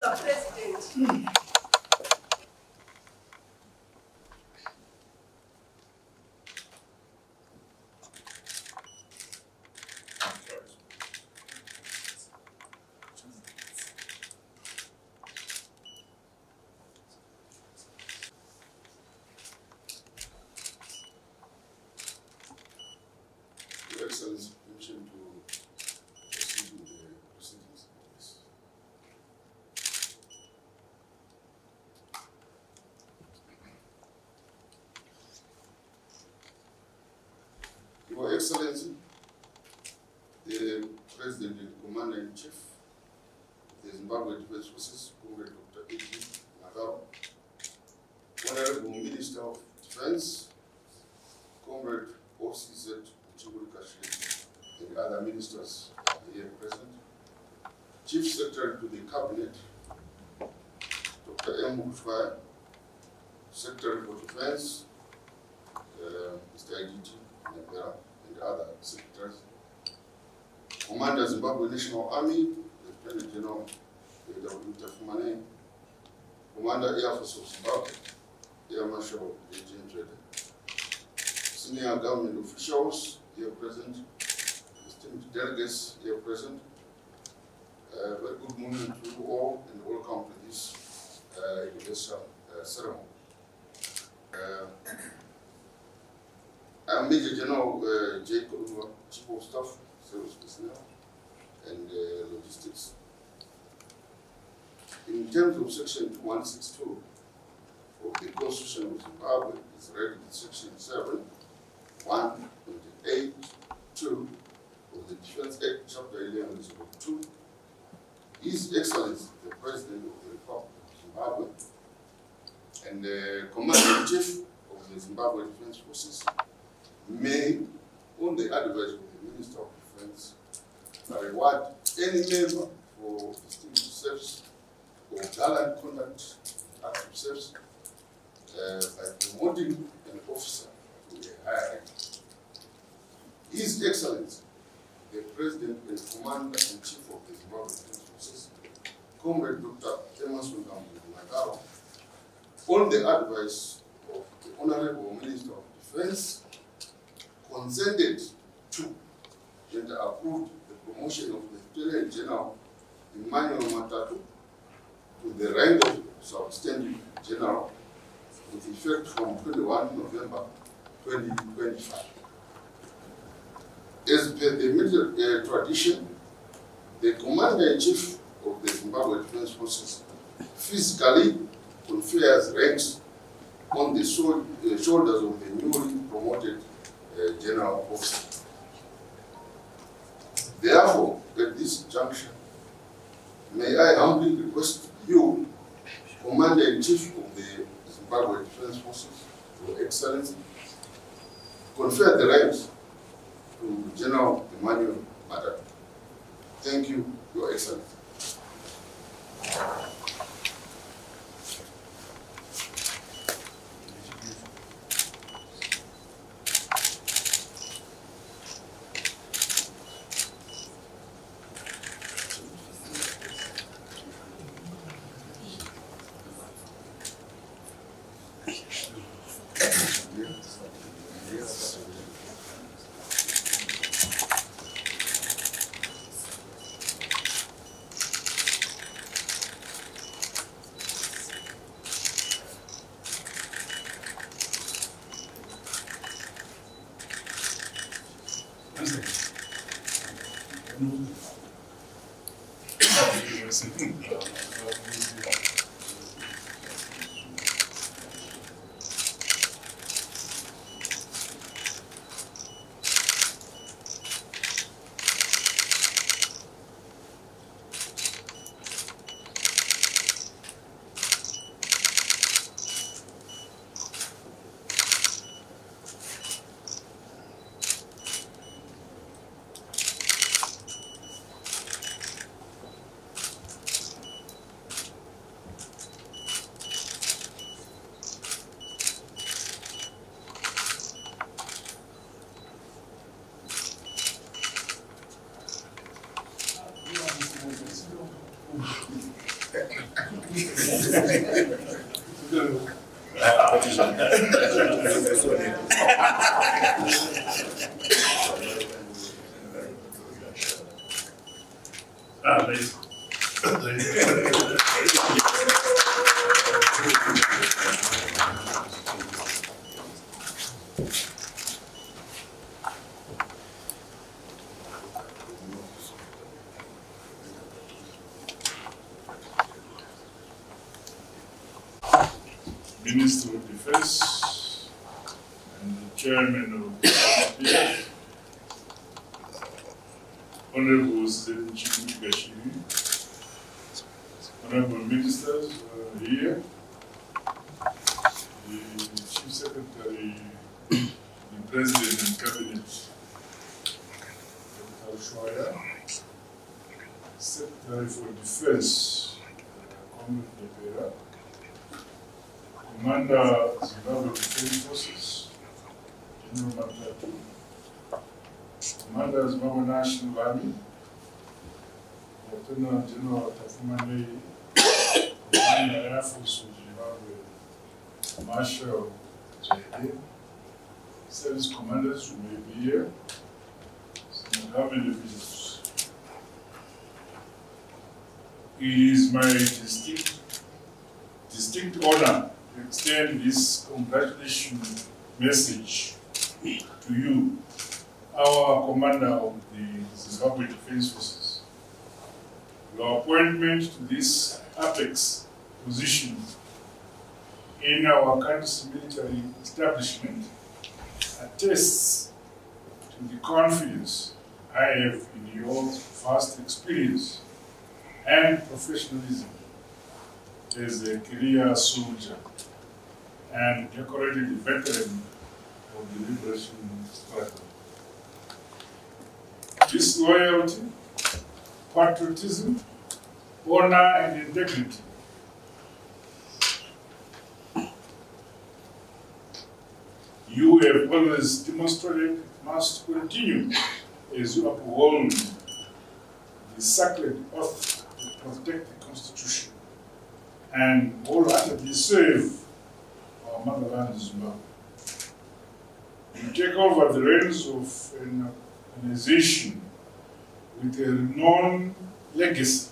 Mr. President. Your Excellency, permission to proceed with the proceedings. Your Excellency, the President and Commander-in-Chief of the Zimbabwe Defence Forces, Commander Dr. Mnangagwa, Honorable Minister of Defence, Comrade OCZ and other ministers are here present. Chief Secretary to the Cabinet, Dr. M. Mutfai, Secretary for Defense, Mr. Igiti Nebera, and other secretaries. Commander Zimbabwe National Army, Lieutenant General W. Tafumane, Commander Air Force of Zimbabwe, Air Marshal Agent Trade. Senior government officials here present, distinguished delegates here present. Very good morning to you all and welcome to this anniversary ceremony. I'm Major General Jacob, Chief of Staff, Service Personnel and Logistics. In terms of Section 162 of the Constitution of Zimbabwe, it's read in Section 7. 128, 2 of the Defense Act, Chapter 11, 2, His Excellency, the President of the Republic of Zimbabwe, and the Commander-in-Chief of the Zimbabwe Defence Forces may, on the advice of the Minister of Defence, reward any member for distinguished service or gallant conduct, active service, by promoting an officer to a higher rank. His Excellency, the President and Commander-in-Chief of the Zimbabwe Defence Forces, Comrade Dr. Mnangagwa, on the advice of the Honorable Minister of Defence, consented to and approved the promotion of Lieutenant General General Matatu to the rank of Substandard General with effect from 21 November 2025. As per the military tradition, the Commander-in-Chief of the Zimbabwe Defence Forces physically confers ranks on the shoulders of the newly promoted general officer. Therefore, at this juncture, may I humbly request you, Commander-in-Chief of the Zimbabwe Defence Forces, Your Excellency, confer the ranks to General Emmanuel Matatu. Thank you, Your Excellency. Minister of Defence and the Chairman of the ZDF, Honorable Zimbabwe, Honorable Ministers here, the Chief Secretary, the President and Cabinet, Dr. Shoya, Secretary for Defence, Commander Commander Zimbabwe Defence Forces, General Matatu, Commander Zimbabwe National Army, Lieutenant General Tafumane, Commander Air Force of Zimbabwe, Marshal ZDF, Service Commanders who may be here, some government officials. It is my distinct honor to extend this congratulation message to you, our Commander of the Zimbabwe Defence Forces. Your appointment to this apex position in our country's military establishment attests to the confidence I have in your vast experience and professionalism as a career soldier and decorated veteran of the liberation struggle. This loyalty, patriotism, honor, and integrity you have always demonstrated must continue as you uphold the sacred oath to protect the Constitution and wholeheartedly serve our motherland Zimbabwe. You take over the reins of an organization with a renowned legacy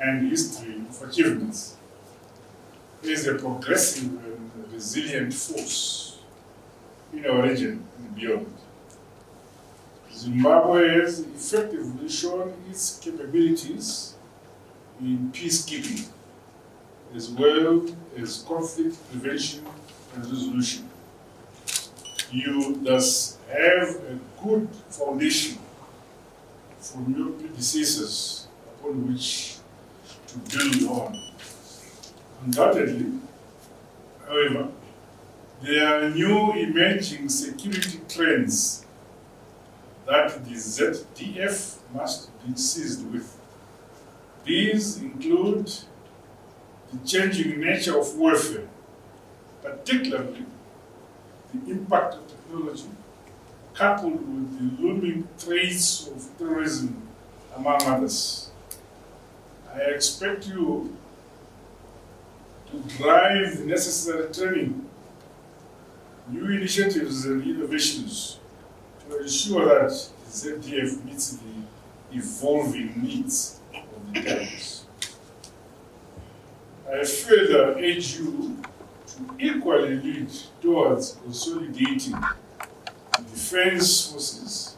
and history of achievements as a progressive and resilient force in our region and beyond. Zimbabwe has effectively shown its capabilities in peacekeeping as well as conflict prevention and resolution. You thus have a good foundation from your predecessors upon which to build on. Undoubtedly, however, there are new emerging security trends that the ZDF must be seized with. These include the changing nature of warfare, particularly the impact of technology, coupled with the looming threats of terrorism, among others. I expect you to drive the necessary training, new initiatives and innovations to ensure that the ZDF meets the evolving needs of the times. I further urge you to equally lead towards consolidating the defense forces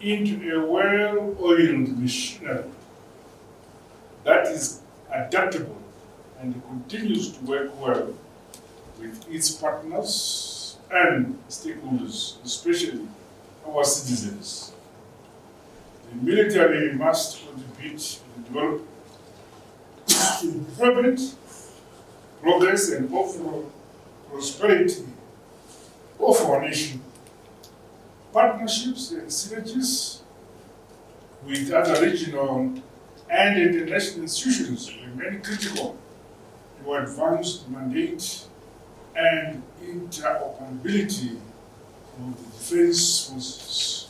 into a well-oiled machinery that is adaptable and continues to work well with its partners and stakeholders, especially our citizens. The military must contribute to the development, progress, and overall prosperity of our nation. Partnerships and synergies with other regional and international institutions remain critical to advance the mandate and interoperability of the defense forces.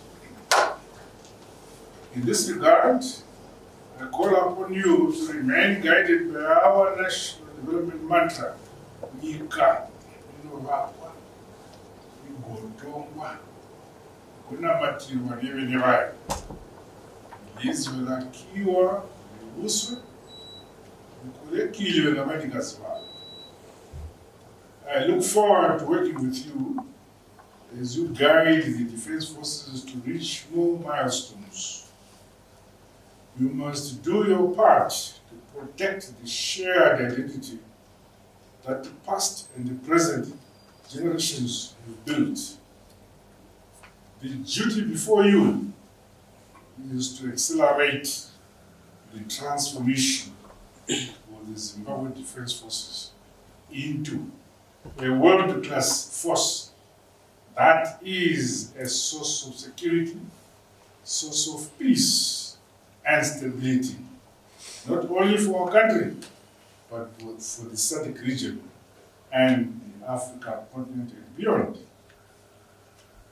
In this regard, I call upon you to remain guided by our national development mantra, Nyika inovakwa, igotongwa, kunamatirwa nevene vayo. Izvi lakiwa neuswe, kurekile namadikazi vayo. I look forward to working with you as you guide the Defence Forces to reach more milestones. You must do your part to protect the shared identity that the past and the present generations have built. The duty before you is to accelerate the transformation of the Zimbabwe Defence Forces into a world-class force that is a source of security, source of peace and stability, not only for our country, but for the SADC region and the Africa continent and beyond.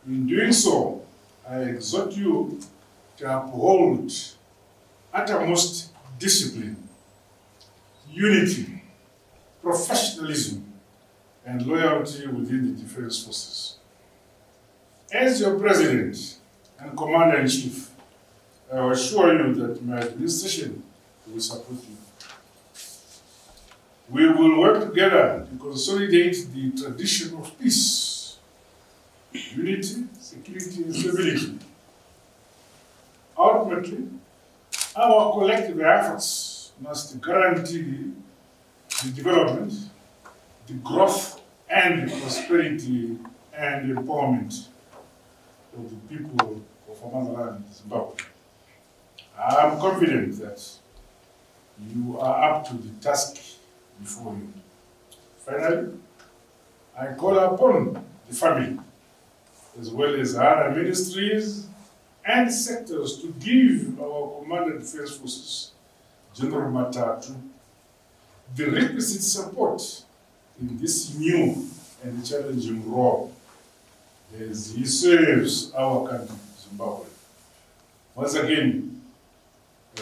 In doing so, I exhort you to uphold uttermost discipline, unity, professionalism, and loyalty within the Defence Forces. As your President and Commander-in-Chief, I assure you that my administration will support you. We will work together to consolidate the tradition of peace, unity, security, and stability. Ultimately, our collective efforts must guarantee the development, the growth, and the prosperity and empowerment of the people of our motherland, Zimbabwe. I am confident that you are up to the task before you. Finally, I call upon the family, as well as other ministries and sectors, to give our Commander Defence Forces, General Matatu, the requisite support in this new and challenging role as he serves our country, Zimbabwe. Once again,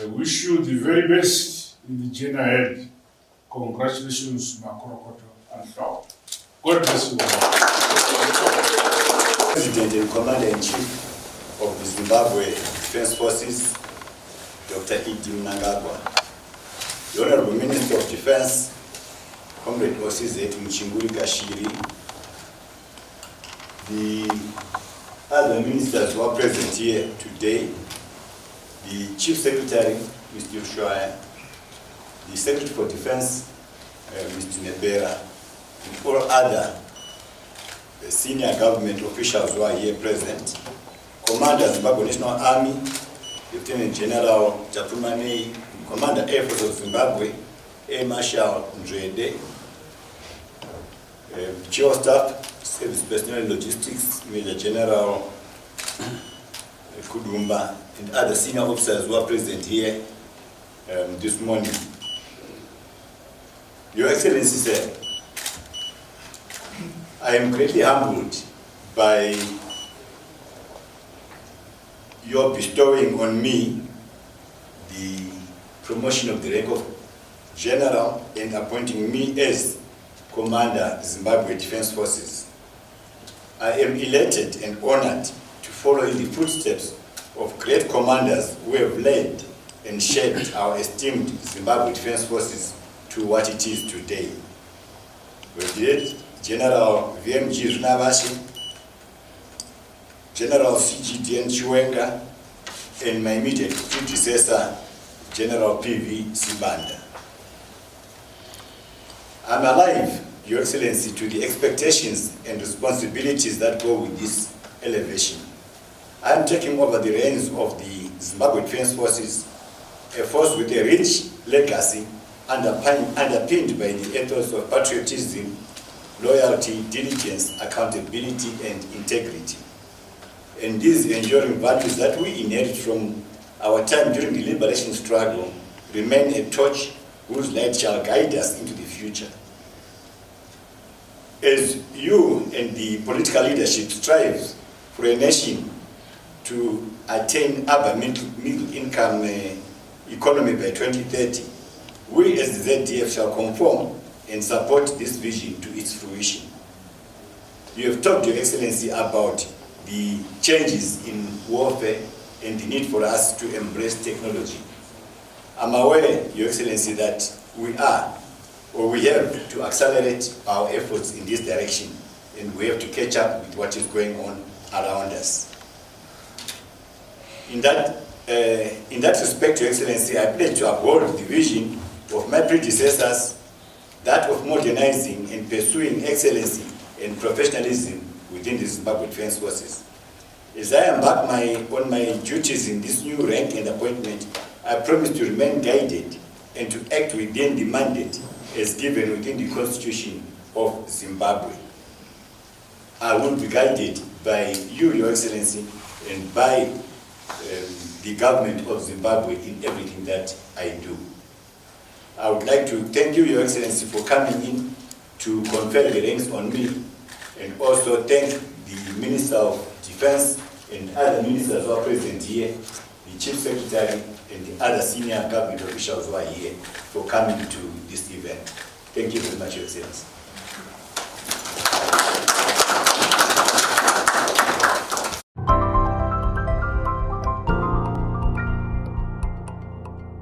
I wish you the very best in the journey ahead. Congratulations, Makorokoto and Tao. God bless you all. President and Commander-in-Chief of the Zimbabwe Defence Forces, Dr. Mnangagwa. The Honorable Minister of Defence, Comrade Osizet Mchinguri Kashiri, the other ministers who are present here today, the Chief Secretary, Mr. Ushwaya, the Secretary for Defence, Mr. Nebera, and all other senior government officials who are here present, Commander Zimbabwe National Army, Lieutenant General Chapumane, Commander Air Force of Zimbabwe, Air Marshal Ndrede, Chief of Staff, Service Personnel and Logistics, Major General Kudumba, and other senior officers who are present here this morning. Your Excellency, sir, I am greatly humbled by your bestowing on me the promotion of the rank of General and appointing me as Commander Zimbabwe Defence Forces. I am elated and honored to follow in the footsteps of great commanders who have led and shaped our esteemed Zimbabwe Defence Forces to what it is today. With it, General VMG Runavashi, General CGDN Chiwenga, and my immediate predecessor, General PV Sibanda. I'm alive, Your Excellency, to the expectations and responsibilities that go with this elevation. I am taking over the reins of the Zimbabwe Defence Forces, a force with a rich legacy underpinned by the ethos of patriotism, loyalty, diligence, accountability, and integrity. And these enduring values that we inherit from our time during the liberation struggle remain a torch whose light shall guide us into the future. As you and the political leadership strive for a nation to attain upper middle income economy by 2030, we as the ZDF shall conform and support this vision to its fruition. You have talked, Your Excellency, about the changes in warfare and the need for us to embrace technology. I'm aware, Your Excellency, that we have to accelerate our efforts in this direction, and we have to catch up with what is going on around us. In that respect, Your Excellency, I pledge to uphold the vision of my predecessors, that of modernizing and pursuing excellency and professionalism within the Zimbabwe Defence Forces. As I embark on my duties in this new rank and appointment, I promise to remain guided and to act within the mandate as given within the Constitution of Zimbabwe. I will be guided by you, Your Excellency, and by the government of Zimbabwe in everything that I do. I would like to thank you, Your Excellency, for coming in to confer the ranks on me, and also thank the Minister of Defense and other ministers who are present here, the Chief Secretary and the other senior government officials who are here for coming to this event. Thank you very much, Your Excellency.